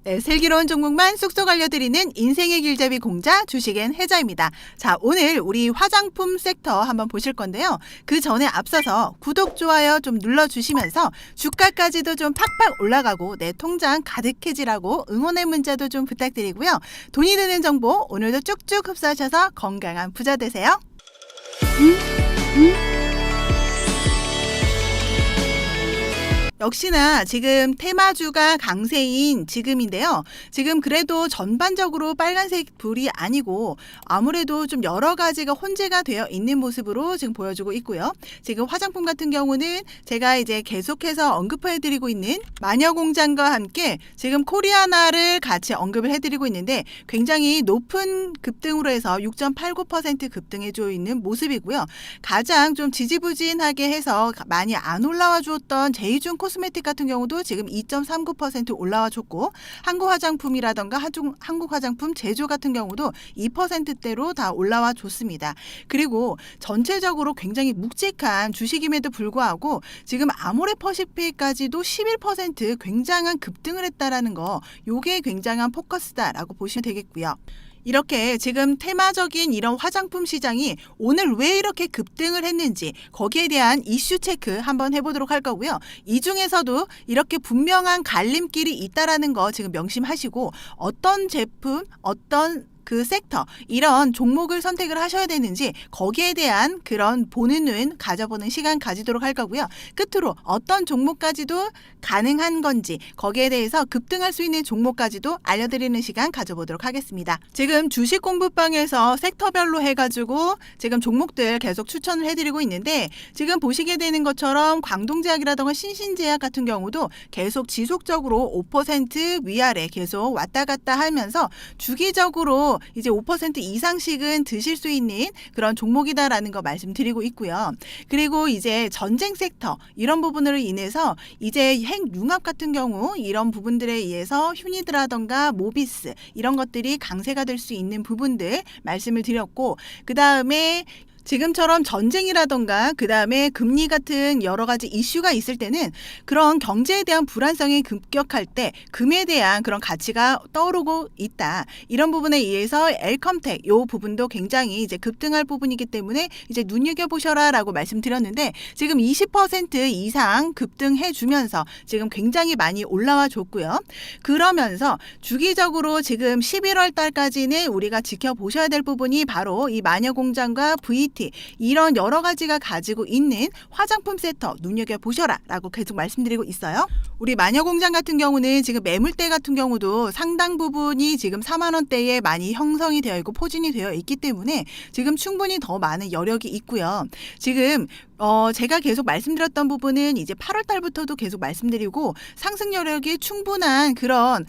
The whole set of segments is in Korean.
네, 슬기로운 종목만 쏙쏙 알려드리는 인생의 길잡이 공자 주식엔 해자입니다. 자, 오늘 우리 화장품 섹터 한번 보실 건데요. 그 전에 앞서서 구독, 좋아요 좀 눌러주시면서 주가까지도 좀 팍팍 올라가고 내 통장 가득해지라고 응원의 문자도 좀 부탁드리고요. 돈이 되는 정보 오늘도 쭉쭉 흡수하셔서 건강한 부자 되세요. 역시나 지금 테마주가 강세인 지금인데요. 지금 그래도 전반적으로 빨간색 불이 아니고 아무래도 좀 여러 가지가 혼재가 되어 있는 모습으로 지금 보여주고 있고요. 지금 화장품 같은 경우는 제가 이제 계속해서 언급해드리고 있는 마녀공장과 함께 지금 코리아나를 같이 언급을 해드리고 있는데 굉장히 높은 급등으로 해서 6.89% 급등해주고 있는 모습이고요. 가장 좀 지지부진하게 해서 많이 안 올라와 주었던 제이준 코스메틱 같은 경우도 지금 2.39% 올라와 줬고 한국화장품이라던가 한국화장품 제조 같은 경우도 2%대로 다 올라와 줬습니다. 그리고 전체적으로 굉장히 묵직한 주식임에도 불구하고 지금 아모레퍼시픽까지도 11% 굉장한 급등을 했다라는 거, 요게 굉장한 포커스다라고 보시면 되겠고요. 이렇게 지금 테마적인 이런 화장품 시장이 오늘 왜 이렇게 급등을 했는지 거기에 대한 이슈 체크 한번 해보도록 할 거고요. 이 중에서도 이렇게 분명한 갈림길이 있다라는 거 지금 명심하시고 어떤 제품, 어떤 그 섹터, 이런 종목을 선택을 하셔야 되는지 거기에 대한 그런 보는 눈 가져보는 시간 가지도록 할 거고요. 끝으로 어떤 종목까지도 가능한 건지 거기에 대해서 급등할 수 있는 종목까지도 알려드리는 시간 가져보도록 하겠습니다. 지금 주식 공부방에서 섹터별로 해가지고 지금 종목들 계속 추천을 해드리고 있는데 지금 보시게 되는 것처럼 광동제약이라던가 신신제약 같은 경우도 계속 지속적으로 5% 위아래 계속 왔다 갔다 하면서 주기적으로 이제 5% 이상씩은 드실 수 있는 그런 종목이다라는 거 말씀드리고 있고요. 그리고 이제 전쟁 섹터 이런 부분으로 인해서 이제 핵융합 같은 경우 이런 부분들에 의해서 휴니드라던가 모비스 이런 것들이 강세가 될 수 있는 부분들 말씀을 드렸고, 그 다음에 지금처럼 전쟁이라던가 그 다음에 금리 같은 여러 가지 이슈가 있을 때는 그런 경제에 대한 불안성이 급격할 때 금에 대한 그런 가치가 떠오르고 있다. 이런 부분에 의해서 엘컴텍 요 부분도 굉장히 이제 급등할 부분이기 때문에 이제 눈여겨보셔라 라고 말씀드렸는데 지금 20% 이상 급등해 주면서 지금 굉장히 많이 올라와 줬고요. 그러면서 주기적으로 지금 11월 달까지는 우리가 지켜보셔야 될 부분이 바로 이 마녀공장과 VT 이런 여러 가지가 가지고 있는 화장품 섹터 눈여겨보셔라 라고 계속 말씀드리고 있어요. 우리 마녀공장 같은 경우는 지금 매물대 같은 경우도 상당 부분이 지금 4만 원대에 많이 형성이 되어 있고 포진이 되어 있기 때문에 지금 충분히 더 많은 여력이 있고요. 지금 제가 계속 말씀드렸던 부분은 이제 8월 달부터도 계속 말씀드리고 상승 여력이 충분한 그런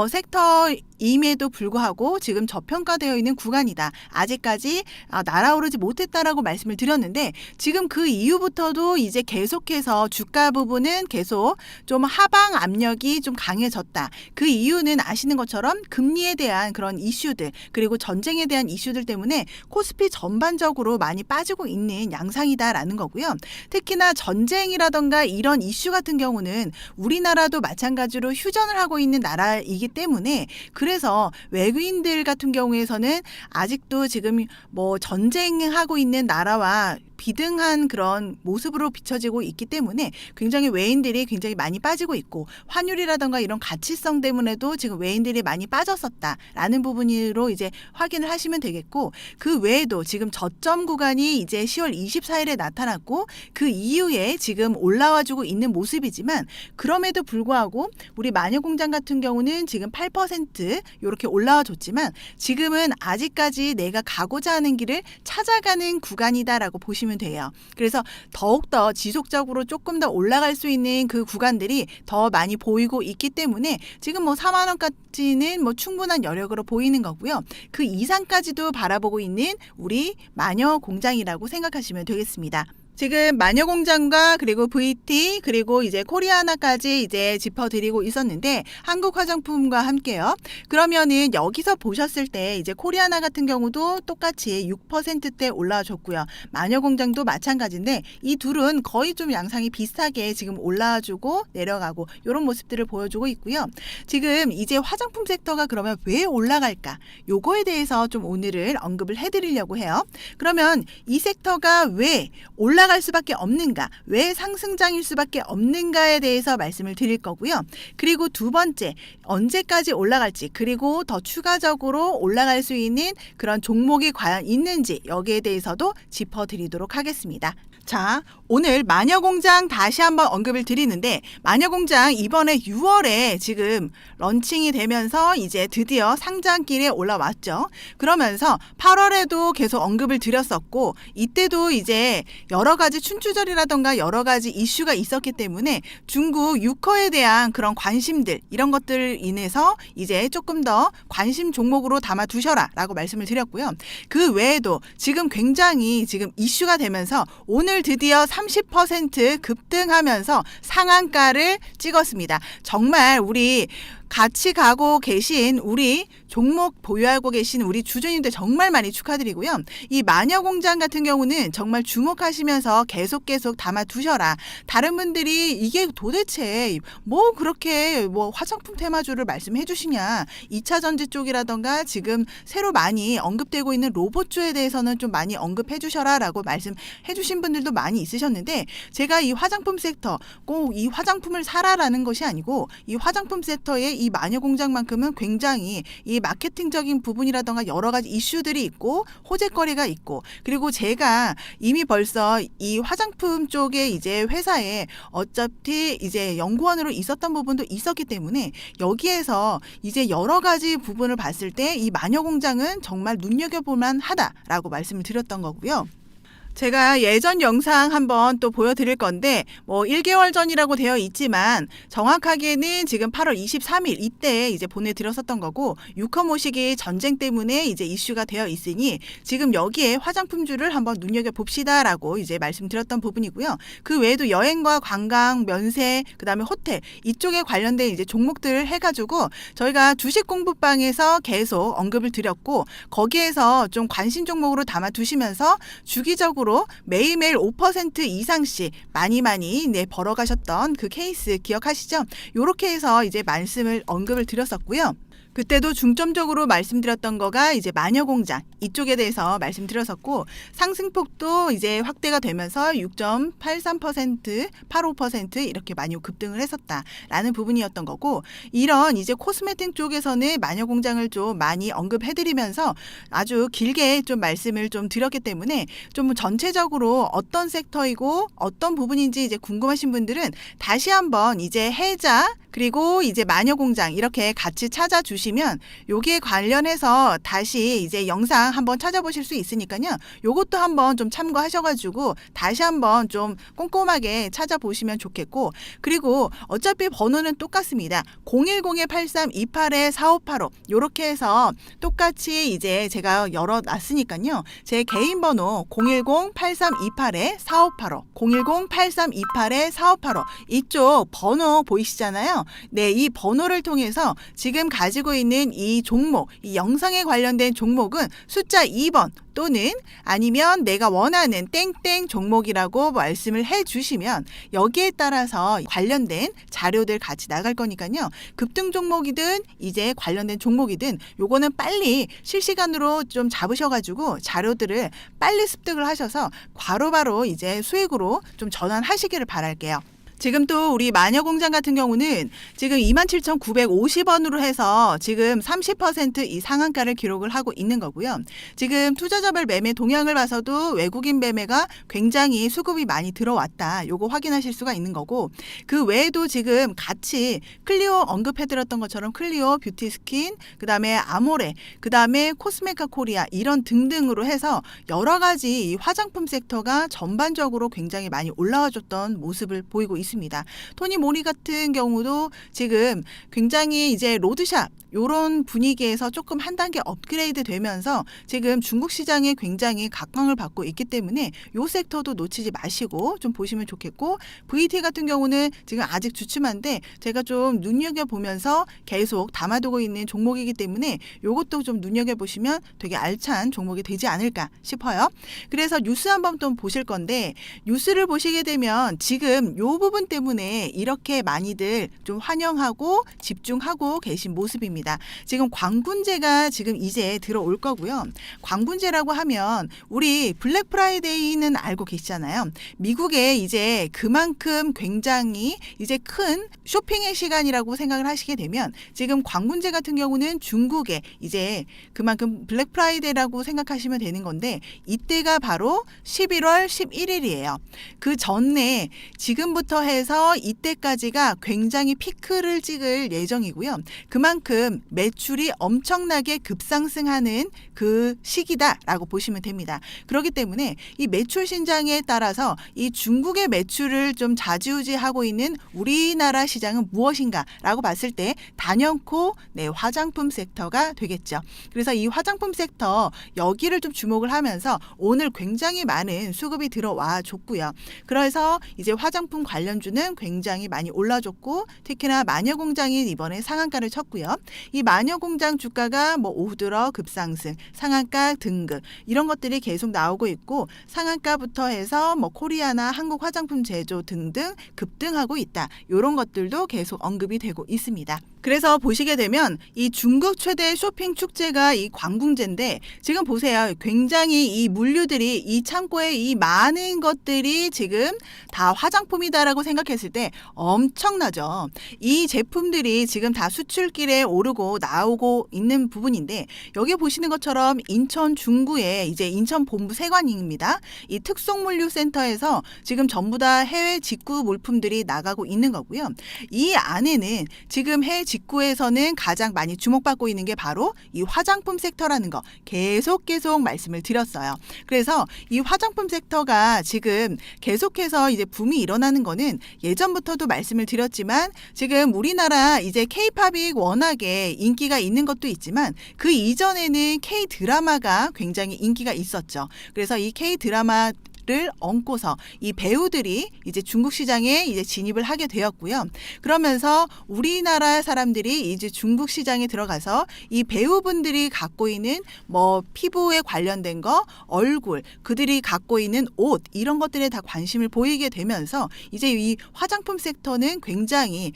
섹터임에도 불구하고 지금 저평가되어 있는 구간이다. 아직까지 날아오르지 못했다라고 말씀을 드렸는데 지금 그 이후부터도 이제 계속해서 주가 부분은 계속 좀 하방 압력이 좀 강해졌다. 그 이유는 아시는 것처럼 금리에 대한 그런 이슈들 그리고 전쟁에 대한 이슈들 때문에 코스피 전반적으로 많이 빠지고 있는 양상이다라는 거고요. 특히나 전쟁이라던가 이런 이슈 같은 경우는 우리나라도 마찬가지로 휴전을 하고 있는 나라이기 때문에 그래서 외국인들 같은 경우에서는 아직도 지금 뭐 전쟁하고 있는 나라와 비등한 그런 모습으로 비춰지고 있기 때문에 굉장히 외인들이 굉장히 많이 빠지고 있고 환율이라던가 이런 가치성 때문에도 지금 외인들이 많이 빠졌었다라는 부분으로 이제 확인을 하시면 되겠고, 그 외에도 지금 저점 구간이 이제 10월 24일에 나타났고 그 이후에 지금 올라와주고 있는 모습이지만 그럼에도 불구하고 우리 마녀공장 같은 경우는 지금 8% 이렇게 올라와 줬지만 지금은 아직까지 내가 가고자 하는 길을 찾아가는 구간이다라고 보시면 돼요. 그래서 더욱더 지속적으로 조금 더 올라갈 수 있는 그 구간들이 더 많이 보이고 있기 때문에 지금 뭐 4만 원까지는 뭐 충분한 여력으로 보이는 거고요. 그 이상까지도 바라보고 있는 우리 마녀 공장이라고 생각하시면 되겠습니다. 지금 마녀공장과 그리고 VT 그리고 이제 코리아나까지 이제 짚어드리고 있었는데 한국 화장품과 함께요. 그러면은 여기서 보셨을 때 이제 코리아나 같은 경우도 똑같이 6%대 올라와줬고요. 마녀공장도 마찬가지인데 이 둘은 거의 좀 양상이 비슷하게 지금 올라와주고 내려가고 이런 모습들을 보여주고 있고요. 지금 이제 화장품 섹터가 그러면 왜 올라갈까? 요거에 대해서 좀 오늘을 언급을 해드리려고 해요. 그러면 이 섹터가 왜 올라갈 수밖에 없는가, 왜 상승장일 수밖에 없는가에 대해서 말씀을 드릴 거고요. 그리고 두 번째, 언제까지 올라갈지, 그리고 더 추가적으로 올라갈 수 있는 그런 종목이 과연 있는지 여기에 대해서도 짚어드리도록 하겠습니다. 자, 오늘 마녀공장 다시 한번 언급을 드리는데 마녀공장 이번에 6월에 지금 런칭이 되면서 이제 드디어 상장길에 올라왔죠. 그러면서 8월에도 계속 언급을 드렸었고 이때도 이제 여러 가지 춘추절이라던가 여러 가지 이슈가 있었기 때문에 중국 유커에 대한 그런 관심들 이런 것들 인해서 이제 조금 더 관심 종목으로 담아 두셔라 라고 말씀을 드렸고요. 그 외에도 지금 굉장히 지금 이슈가 되면서 오늘 드디어 30% 급등하면서 상한가를 찍었습니다. 정말 우리 같이 가고 계신 우리 종목 보유하고 계신 우리 주주님들 정말 많이 축하드리고요. 이 마녀공장 같은 경우는 정말 주목하시면서 계속 담아 두셔라. 다른 분들이 이게 도대체 뭐 그렇게 뭐 화장품 테마주를 말씀해 주시냐. 2차 전지 쪽이라던가 지금 새로 많이 언급되고 있는 로봇주에 대해서는 좀 많이 언급해 주셔라 라고 말씀해 주신 분들도 많이 있으셨는데 제가 이 화장품 섹터 꼭 이 화장품을 사라라는 것이 아니고 이 화장품 섹터의 이 마녀공장만큼은 굉장히 이 마케팅적인 부분이라던가 여러 가지 이슈들이 있고 호재거리가 있고 그리고 제가 이미 벌써 이 화장품 쪽에 이제 회사에 어차피 이제 연구원으로 있었던 부분도 있었기 때문에 여기에서 이제 여러 가지 부분을 봤을 때 이 마녀공장은 정말 눈여겨볼만 하다라고 말씀을 드렸던 거고요. 제가 예전 영상 한번 또 보여드릴 건데 뭐 1개월 전이라고 되어 있지만 정확하게는 지금 8월 23일 이때 이제 보내드렸었던 거고 유커 모시기 전쟁 때문에 이제 이슈가 되어 있으니 지금 여기에 화장품주를 한번 눈여겨봅시다 라고 이제 말씀드렸던 부분이고요. 그 외에도 여행과 관광, 면세, 그 다음에 호텔 이쪽에 관련된 이제 종목들을 해가지고 저희가 주식 공부방에서 계속 언급을 드렸고 거기에서 좀 관심 종목으로 담아 두시면서 주기적으로 매일매일 5% 이상씩 많이 벌어가셨던 그 케이스 기억하시죠? 요렇게 해서 이제 말씀을 언급을 드렸었고요. 그때도 중점적으로 말씀드렸던 거가 이제 마녀공장 이쪽에 대해서 말씀드렸었고 상승폭도 이제 확대가 되면서 6.83%, 85% 이렇게 많이 급등을 했었다라는 부분이었던 거고 이런 이제 코스메틱 쪽에서는 마녀공장을 좀 많이 언급해드리면서 아주 길게 좀 말씀을 좀 드렸기 때문에 좀 전체적으로 어떤 섹터이고 어떤 부분인지 이제 궁금하신 분들은 다시 한번 이제 해자 그리고 이제 마녀공장 이렇게 같이 찾아주시면 여기에 관련해서 다시 이제 영상 한번 찾아보실 수 있으니까요. 요것도 한번 좀 참고하셔가지고 다시 한번 좀 꼼꼼하게 찾아보시면 좋겠고 그리고 어차피 번호는 똑같습니다. 010-8328-4585 요렇게 해서 똑같이 이제 제가 열어놨으니까요. 제 개인 번호 010-8328-4585 010-8328-4585 이쪽 번호 보이시잖아요. 네, 이 번호를 통해서 지금 가지고 있는 이 종목, 이 영상에 관련된 종목은 숫자 2번 또는 아니면 내가 원하는 땡땡 종목이라고 말씀을 해주시면 여기에 따라서 관련된 자료들 같이 나갈 거니까요. 급등 종목이든 이제 관련된 종목이든 요거는 빨리 실시간으로 좀 잡으셔가지고 자료들을 빨리 습득을 하셔서 바로바로 이제 수익으로 좀 전환하시기를 바랄게요. 지금 또 우리 마녀공장 같은 경우는 지금 27,950원으로 해서 지금 30% 이 상한가를 기록을 하고 있는 거고요. 지금 투자자별 매매 동향을 봐서도 외국인 매매가 굉장히 수급이 많이 들어왔다. 요거 확인하실 수가 있는 거고 그 외에도 지금 같이 클리오 언급해드렸던 것처럼 클리오, 뷰티스킨, 그 다음에 아모레, 그 다음에 코스메카 코리아 이런 등등으로 해서 여러 가지 이 화장품 섹터가 전반적으로 굉장히 많이 올라와줬던 모습을 보이고 있습니다. 토니 모리 같은 경우도 지금 굉장히 이제 로드샵 요런 분위기에서 조금 한 단계 업그레이드 되면서 지금 중국 시장에 굉장히 각광을 받고 있기 때문에 요 섹터도 놓치지 마시고 좀 보시면 좋겠고, VT 같은 경우는 지금 아직 주춤한데 제가 좀 눈여겨보면서 계속 담아두고 있는 종목이기 때문에 요것도 좀 눈여겨보시면 되게 알찬 종목이 되지 않을까 싶어요. 그래서 뉴스 한번 또 보실 건데, 뉴스를 보시게 되면 지금 요 부분 때문에 이렇게 많이들 좀 환영하고 집중하고 계신 모습입니다. 지금 광군제가 지금 이제 들어올 거고요. 광군제라고 하면 우리 블랙 프라이데이는 알고 계시잖아요. 미국에 이제 그만큼 굉장히 이제 큰 쇼핑의 시간이라고 생각을 하시게 되면, 지금 광군제 같은 경우는 중국에 이제 그만큼 블랙 프라이데이라고 생각하시면 되는 건데, 이때가 바로 11월 11일이에요. 그 전에 지금부터 해서 이때까지가 굉장히 피크를 찍을 예정이고요. 그만큼 매출이 엄청나게 급상승하는 그 시기다라고 보시면 됩니다. 그렇기 때문에 이 매출 신장에 따라서 이 중국의 매출을 좀 좌지우지하고 있는 우리나라 시장은 무엇인가라고 봤을 때 단연코 화장품 섹터가 되겠죠. 그래서 이 화장품 섹터 여기를 좀 주목을 하면서 오늘 굉장히 많은 수급이 들어와 줬고요. 그래서 이제 화장품 관련주는 굉장히 많이 올라줬고, 특히나 마녀공장이 이번에 상한가를 쳤고요. 이 마녀공장 주가가 뭐 오후 들어 급상승, 상한가 등급 이런 것들이 계속 나오고 있고, 상한가부터 해서 뭐 코리아나 한국 화장품 제조 등등 급등하고 있다. 이런 것들도 계속 언급이 되고 있습니다. 그래서 보시게 되면 이 중국 최대 쇼핑 축제가 이 광궁제인데, 지금 보세요. 굉장히 이 물류들이 이 창고에 이 많은 것들이 지금 다 화장품이다라고 생각했을 때 엄청나죠. 이 제품들이 지금 다 수출길에 오르고 나오고 있는 부분인데, 여기 보시는 것처럼 인천 중구에 이제 인천 본부 세관입니다. 이 특송물류센터에서 지금 전부 다 해외 직구 물품들이 나가고 있는 거고요. 이 안에는 지금 해외 직구에서는 가장 많이 주목받고 있는 게 바로 이 화장품 섹터라는 거 계속 말씀을 드렸어요. 그래서 이 화장품 섹터가 지금 계속해서 이제 붐이 일어나는 거는 예전부터도 말씀을 드렸지만, 지금 우리나라 이제 K-팝이 워낙에 인기가 있는 것도 있지만 그 이전에는 K-드라마가 굉장히 인기가 있었죠. 그래서 이 K-드라마 를 얹고서 이 배우들이 이제 중국 시장에 이제 진입을 하게 되었고요. 그러면서 우리나라 사람들이 이제 중국 시장에 들어가서 이 배우분들이 갖고 있는 뭐 피부에 관련된 거, 얼굴, 그들이 갖고 있는 옷 이런 것들에 다 관심을 보이게 되면서 이제 이 화장품 섹터는 굉장히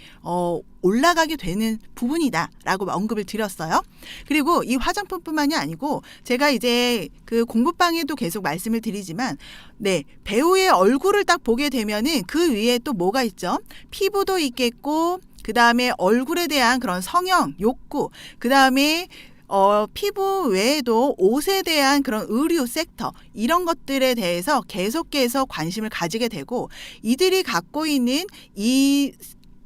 올라가게 되는 부분이다라고 언급을 드렸어요. 그리고 이 화장품뿐만이 아니고 제가 이제 그 공부방에도 계속 말씀을 드리지만, 배우의 얼굴을 딱 보게 되면은 그 위에 또 뭐가 있죠? 피부도 있겠고, 그 다음에 얼굴에 대한 그런 성형, 욕구, 그 다음에 피부 외에도 옷에 대한 그런 의류 섹터 이런 것들에 대해서 계속해서 관심을 가지게 되고, 이들이 갖고 있는 이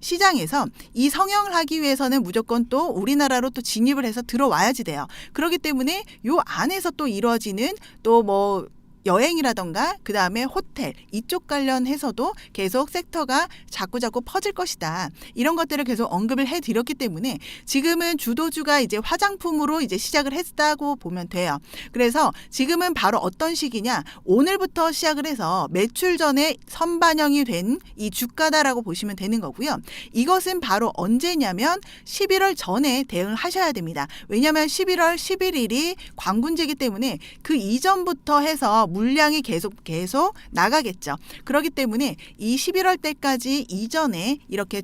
시장에서 이 성형을 하기 위해서는 무조건 또 우리나라로 또 진입을 해서 들어와야지 돼요. 그렇기 때문에 요 안에서 또 이루어지는 또 뭐 여행이라던가 그 다음에 호텔 이쪽 관련해서도 계속 섹터가 자꾸자꾸 퍼질 것이다. 이런 것들을 계속 언급을 해드렸기 때문에 지금은 주도주가 이제 화장품으로 이제 시작을 했다고 보면 돼요. 그래서 지금은 바로 어떤 시기냐, 오늘부터 시작을 해서 매출 전에 선반영이 된 이 주가다라고 보시면 되는 거고요. 이것은 바로 언제냐면 11월 전에 대응을 하셔야 됩니다. 왜냐하면 11월 11일이 광군제이기 때문에 그 이전부터 해서 물량이 계속 나가겠죠. 그렇기 때문에 이 11월 때까지 이전에 이렇게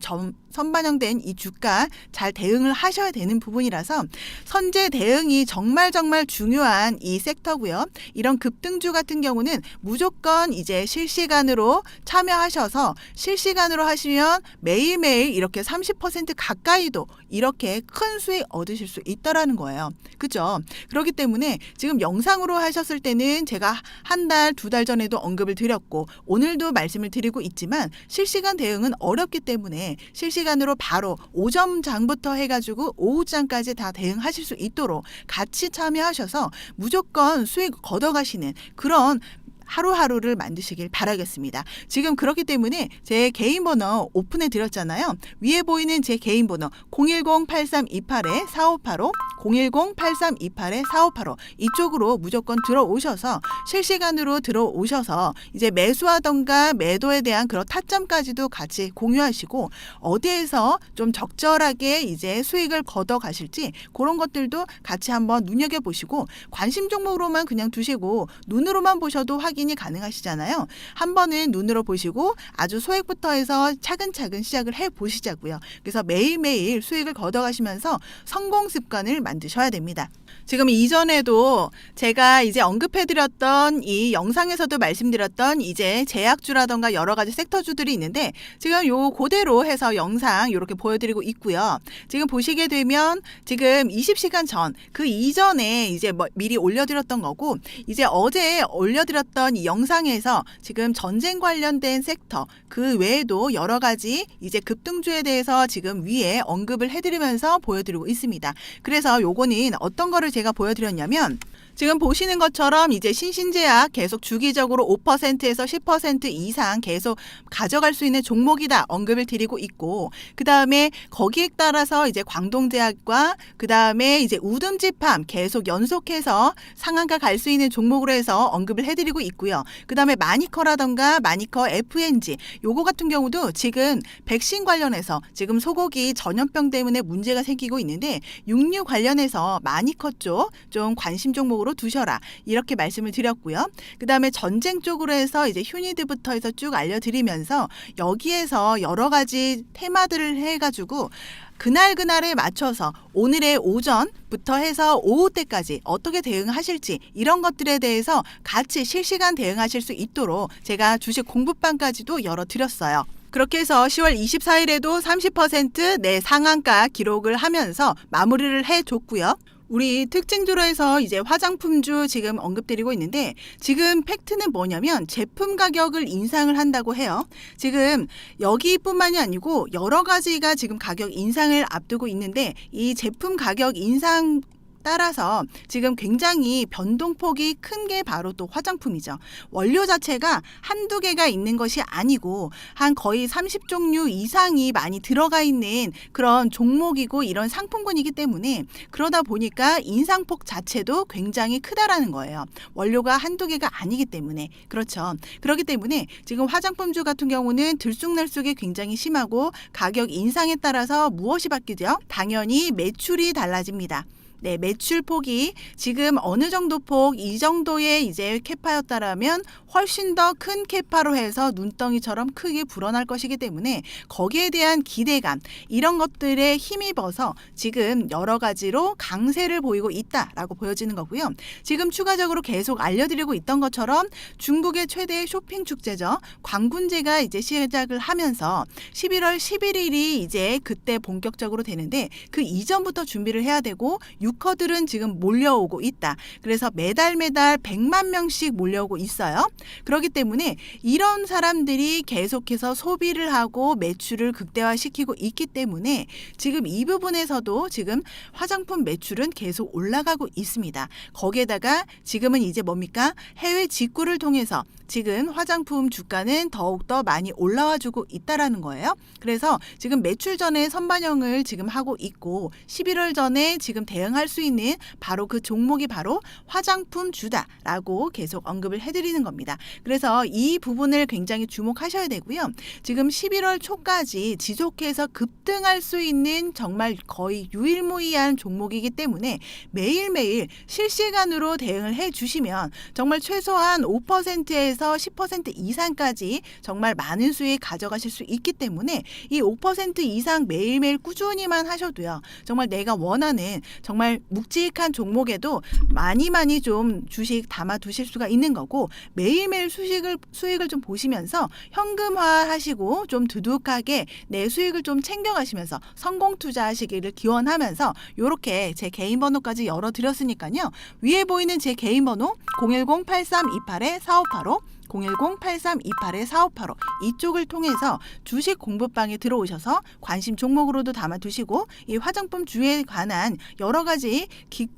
선반영된 이 주가 잘 대응을 하셔야 되는 부분이라서 선제 대응이 정말 중요한 이 섹터고요. 이런 급등주 같은 경우는 무조건 이제 실시간으로 참여하셔서 실시간으로 하시면 매일매일 이렇게 30% 가까이도 이렇게 큰 수익 얻으실 수 있다라는 거예요. 그죠? 그렇기 때문에 지금 영상으로 하셨을 때는 제가 한 달, 두 달 전에도 언급을 드렸고 오늘도 말씀을 드리고 있지만 실시간 대응은 어렵기 때문에 실시간으로 바로 오전장부터 해가지고 오후장까지 다 대응하실 수 있도록 같이 참여하셔서 무조건 수익 걷어가시는 그런 하루하루를 만드시길 바라겠습니다. 지금 그렇기 때문에 제 개인 번호 오픈해 드렸잖아요. 위에 보이는 제 개인 번호 010-8328-4585 010-8328-4585 이쪽으로 무조건 들어오셔서 실시간으로 들어오셔서 이제 매수하던가 매도에 대한 그런 타점까지도 같이 공유하시고 어디에서 좀 적절하게 이제 수익을 걷어 가실지 그런 것들도 같이 한번 눈여겨보시고 관심 종목으로만 그냥 두시고 눈으로만 보셔도 확인이 가능하시잖아요. 한 번은 눈으로 보시고 아주 소액부터 해서 차근차근 시작을 해보시자고요. 그래서 매일매일 수익을 걷어가시면서 성공 습관을 만드셔야 됩니다. 지금 이전에도 제가 이제 언급해드렸던 이 영상에서도 말씀드렸던 이제 제약주라던가 여러 가지 섹터주들이 있는데 지금 요 그대로 해서 영상 이렇게 보여드리고 있고요. 지금 보시게 되면 지금 20시간 전 그 이전에 이제 미리 올려드렸던 거고 이제 어제 올려드렸던 이 영상에서 지금 전쟁 관련된 섹터 그 외에도 여러 가지 이제 급등주에 대해서 지금 위에 언급을 해드리면서 보여드리고 있습니다. 그래서 요거는 어떤 거를 제가 보여드렸냐면 지금 보시는 것처럼 이제 신신제약 계속 주기적으로 5%에서 10% 이상 계속 가져갈 수 있는 종목이다 언급을 드리고 있고 그 다음에 거기에 따라서 이제 광동제약과 그 다음에 이제 우듬지팜 계속 연속해서 상한가 갈 수 있는 종목으로 해서 언급을 해드리고 있고요. 그 다음에 마니커라던가 마니커 FNG 요거 같은 경우도 지금 백신 관련해서 지금 소고기 전염병 때문에 문제가 생기고 있는데 육류 관련해서 마니커 쪽 좀 관심 종목으로 두셔라 이렇게 말씀을 드렸고요. 그 다음에 전쟁 쪽으로 해서 이제 휴니드부터 해서 쭉 알려드리면서 여기에서 여러 가지 테마들을 해가지고 그날에 맞춰서 오늘의 오전부터 해서 오후 때까지 어떻게 대응하실지 이런 것들에 대해서 같이 실시간 대응하실 수 있도록 제가 주식 공부방까지도 열어드렸어요. 그렇게 해서 10월 24일에도 30% 내 상한가 기록을 하면서 마무리를 해줬고요. 우리 특징주로 해서 이제 화장품주 지금 언급드리고 있는데 지금 팩트는 뭐냐면 제품 가격을 인상을 한다고 해요. 지금 여기뿐만이 아니고 여러 가지가 지금 가격 인상을 앞두고 있는데 이 제품 가격 인상 따라서 지금 굉장히 변동폭이 큰 게 바로 또 화장품이죠. 원료 자체가 한두 개가 있는 것이 아니고 한 거의 30종류 이상이 많이 들어가 있는 그런 종목이고 이런 상품군이기 때문에 그러다 보니까 인상폭 자체도 굉장히 크다라는 거예요. 원료가 한두 개가 아니기 때문에 그렇죠. 그렇기 때문에 지금 화장품주 같은 경우는 들쑥날쑥이 굉장히 심하고 가격 인상에 따라서 무엇이 바뀌죠? 당연히 매출이 달라집니다. 네, 매출 폭이 지금 어느 정도 폭, 이 정도의 이제 캐파였다라면 훨씬 더 큰 캐파로 해서 눈덩이처럼 크게 불어날 것이기 때문에 거기에 대한 기대감, 이런 것들에 힘입어서 지금 여러 가지로 강세를 보이고 있다라고 보여지는 거고요. 지금 추가적으로 계속 알려드리고 있던 것처럼 중국의 최대 쇼핑 축제죠. 광군제가 이제 시작을 하면서 11월 11일이 이제 그때 본격적으로 되는데 그 이전부터 준비를 해야 되고 유커들은 지금 몰려오고 있다. 그래서 매달 100만 명씩 몰려오고 있어요. 그렇기 때문에 이런 사람들이 계속해서 소비를 하고 매출을 극대화시키고 있기 때문에 지금 이 부분에서도 지금 화장품 매출은 계속 올라가고 있습니다. 거기에다가 지금은 이제 뭡니까? 해외 직구를 통해서 지금 화장품 주가는 더욱더 많이 올라와주고 있다라는 거예요. 그래서 지금 매출 전에 선반영을 지금 하고 있고 11월 전에 지금 대응할 수 있는 바로 그 종목이 바로 화장품 주다라고 계속 언급을 해드리는 겁니다. 그래서 이 부분을 굉장히 주목하셔야 되고요. 지금 11월 초까지 지속해서 급등할 수 있는 정말 거의 유일무이한 종목이기 때문에 매일매일 실시간으로 대응을 해주시면 정말 최소한 5%에서 10% 이상까지 정말 많은 수익 가져가실 수 있기 때문에 이 5% 이상 매일매일 꾸준히만 하셔도요. 정말 내가 원하는 정말 묵직한 종목에도 많이 좀 주식 담아 두실 수가 있는 거고 매일매일 수익을 좀 보시면서 현금화 하시고 좀 두둑하게 내 수익을 좀 챙겨가시면서 성공 투자하시기를 기원하면서 이렇게 제 개인 번호까지 열어드렸으니까요. 위에 보이는 제 개인 번호 010-8328-4585 010-8328-4585 이쪽을 통해서 주식 공부방에 들어오셔서 관심 종목으로도 담아두시고 이 화장품 주에 관한 여러 가지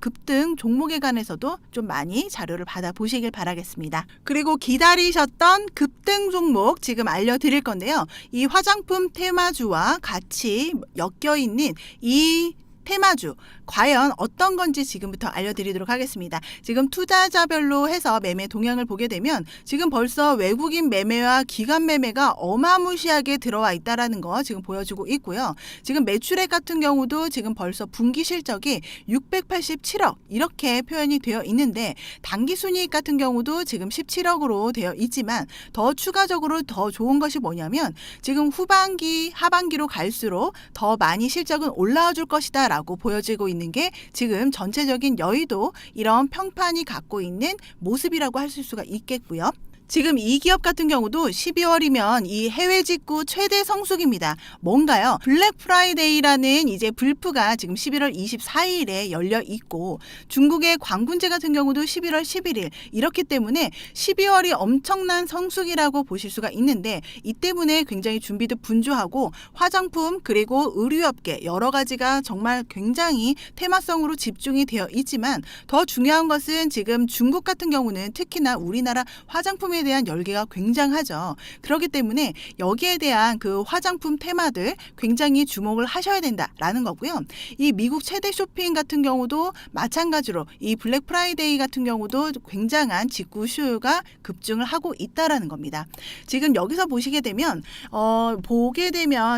급등 종목에 관해서도 좀 많이 자료를 받아보시길 바라겠습니다. 그리고 기다리셨던 급등 종목 지금 알려드릴 건데요. 이 화장품 테마주와 같이 엮여있는 이 테마주 과연 어떤 건지 지금부터 알려드리도록 하겠습니다. 지금 투자자별로 해서 매매 동향을 보게 되면 지금 벌써 외국인 매매와 기관 매매가 어마무시하게 들어와 있다는 거 지금 보여주고 있고요. 지금 매출액 같은 경우도 지금 벌써 분기 실적이 687억 이렇게 표현이 되어 있는데 당기순이익 같은 경우도 지금 17억으로 되어 있지만 더 추가적으로 더 좋은 것이 뭐냐면 지금 후반기 하반기로 갈수록 더 많이 실적은 올라와 줄 것이다 라고 보여지고 있는 게 지금 전체적인 여의도 이런 평판이 갖고 있는 모습이라고 할 수가 있겠고요. 지금 이 기업 같은 경우도 12월이면 이 해외 직구 최대 성수기입니다. 뭔가요? 블랙 프라이데이라는 이제 불프가 지금 11월 24일에 열려 있고 중국의 광군제 같은 경우도 11월 11일 이렇기 때문에 12월이 엄청난 성수기라고 보실 수가 있는데 이 때문에 굉장히 준비도 분주하고 화장품 그리고 의류업계 여러 가지가 정말 굉장히 테마성으로 집중이 되어 있지만 더 중요한 것은 지금 중국 같은 경우는 특히나 우리나라 화장품에 대한 열기가 굉장하죠. 그렇기 때문에 여기에 대한 그 화장품 테마들 굉장히 주목을 하셔야 된다라는 거고요. 이 미국 최대 쇼핑 같은 경우도 마찬가지로 이 블랙 프라이데이 같은 경우도 굉장한 직구 수요가 급증을 하고 있다라는 겁니다. 지금 여기서 보시게 되면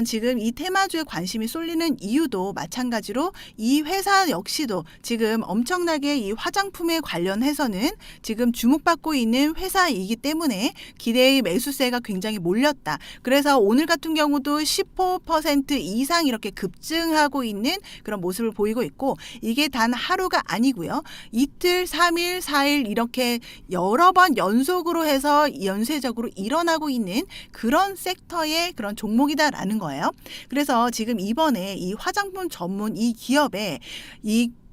지금 이 테마주에 관심이 쏠리는 이유도 마찬가지로 이 회사 역시도 지금 엄청나게 이 화장품에 관련해서는 지금 주목받고 있는 회사이기 때문에 기대의 매수세가 굉장히 몰렸다. 그래서 오늘 같은 경우도 15% 이상 이렇게 급증하고 있는 그런 모습을 보이고 있고 이게 단 하루가 아니고요. 이틀, 3일, 4일 이렇게 여러 번 연속으로 해서 연쇄적으로 일어나고 있는 그런 섹터의 그런 종목이다라는 거예요. 그래서 지금 이번에 이 화장품 전문 이 기업에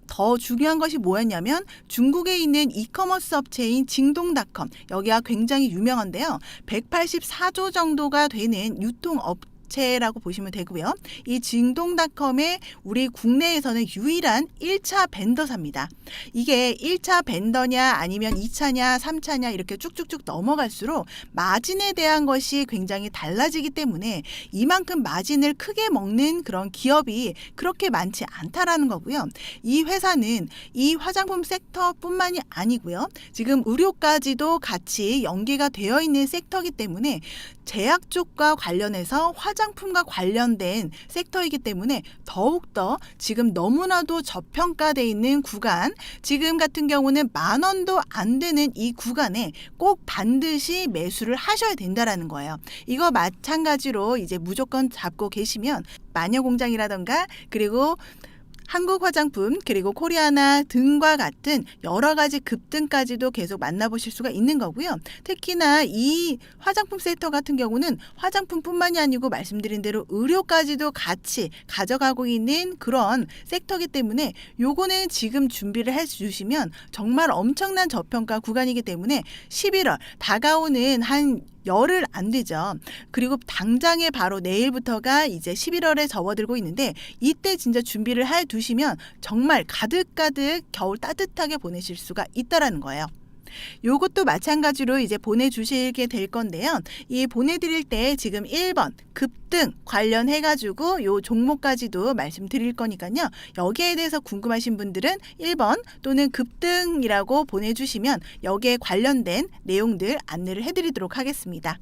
더 중요한 것이 뭐였냐면 중국에 있는 이커머스 업체인 징동닷컴 여기가 굉장히 유명한데요. 184조 정도가 되는 유통업체라고 보시면 되고요. 이 징동닷컴의 우리 국내에서는 유일한 1차 벤더사입니다. 이게 1차 벤더냐 아니면 2차냐 3차냐 이렇게 쭉쭉쭉 넘어갈수록 마진에 대한 것이 굉장히 달라지기 때문에 이만큼 마진을 크게 먹는 그런 기업이 그렇게 많지 않다라는 거고요. 이 회사는 이 화장품 섹터뿐만이 아니고요. 지금 의료까지도 같이 연계가 되어 있는 섹터이기 때문에 제약 쪽과 관련해서 화장품과 관련된 섹터이기 때문에 더욱더 지금 너무나도 저평가되어 있는 구간 지금 같은 경우는 10,000원도 안 되는 이 구간에 꼭 반드시 매수를 하셔야 된다라는 거예요. 이거 마찬가지로 이제 무조건 잡고 계시면 마녀공장이라던가 그리고 한국 화장품 그리고 코리아나 등과 같은 여러 가지 급등까지도 계속 만나보실 수가 있는 거고요. 특히나 이 화장품 섹터 같은 경우는 화장품뿐만이 아니고 말씀드린 대로 의료까지도 같이 가져가고 있는 그런 섹터이기 때문에 요거는 지금 준비를 해주시면 정말 엄청난 저평가 구간이기 때문에 11월 다가오는 한 열흘 안 되죠. 그리고 당장에 바로 내일부터가 이제 11월에 접어들고 있는데 이때 진짜 준비를 해 두시면 정말 가득가득 겨울 따뜻하게 보내실 수가 있다라는 거예요. 요것도 마찬가지로 이제 보내주시게 될 건데요. 이 보내드릴 때 지금 1번 급등 관련해가지고 요 종목까지도 말씀드릴 거니까요. 여기에 대해서 궁금하신 분들은 1번 또는 급등이라고 보내주시면 여기에 관련된 내용들 안내를 해드리도록 하겠습니다.